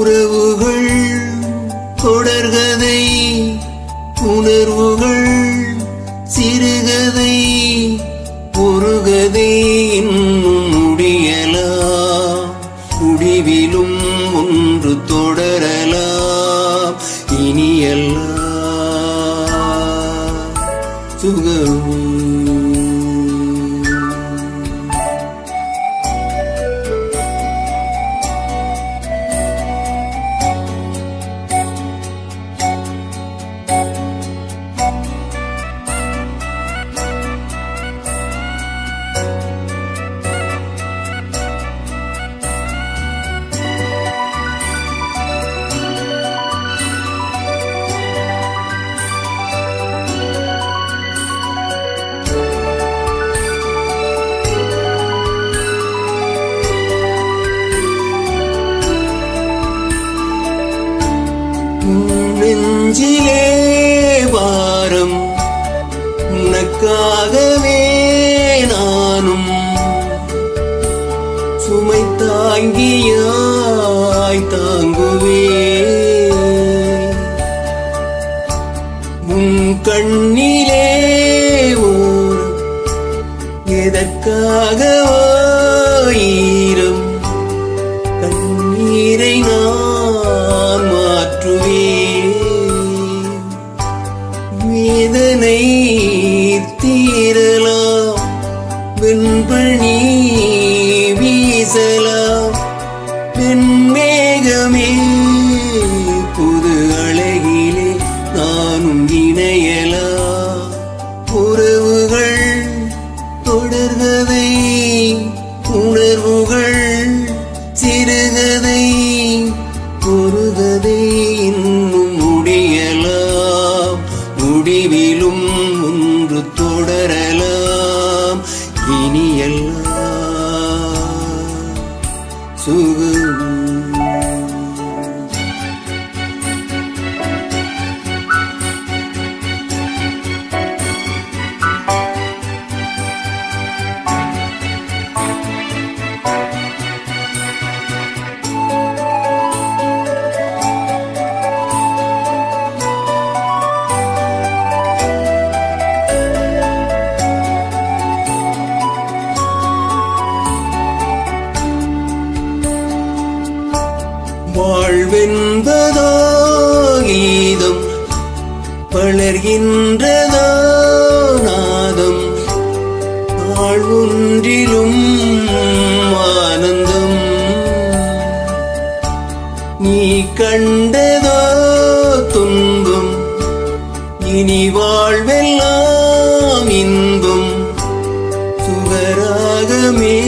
உறவுகள் தொடர்கதை, உணர்வுகள் சிறுகதை, ஒருகதை இன்னும் முடியலாம், முடிவிலும் ஒன்று தொடரலாம். இனியெல்லாம் சுகம். நெஞ்சிலே வாரம் உனக்காகவே நானும் சுமை தாங்கியாய் தாங்குவே. உன் கண்ணிலே ஓர் எதற்காக ஈரம் கண்ணீரை நான் மாற்றுவேன். வேதனை தீரலாம், வெண்பனி வீசலாம், வெண்மேகமே புது அழகிலே நானும் இணையலாம். உறவுகள் தொடர்கதை, உணர்வுகள் சிறுகதை, ஒருகதை இன்னும் முடியலாம், முடிவிலும் ஒன்று தொடரலாம். இனியெல்லாம் சுகம். வாழ்வென்பதோ கீதம், வளர்கின்றதோ நாதம், நாள் ஒன்றிலும் ஆனந்தம். நீ கண்டதோ துன்பம், இனி வாழ்வெல்லாம் இன்பம். சுகராகமே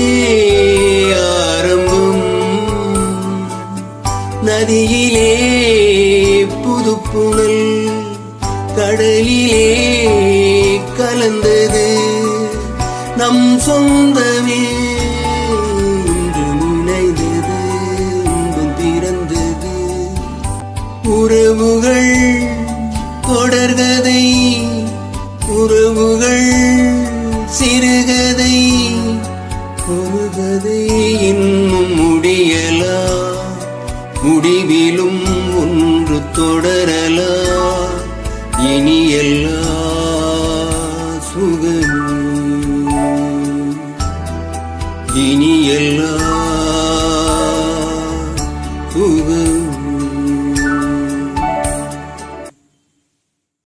நதியிலே புதுப்புணல், கடலிலே கலந்தது நம் சொந்தமே. இன்று நினைந்தது இன்பம் பிறந்தது. உறவுகள் தொடர்கதை, உறவுகள் சிறுகதை, ஒருகதை இன்னும் முடியலாம், முடிவிலும் ஒன்று தொடரலாம். இனியெல்லாம் சுகம், இனியெல்லாம்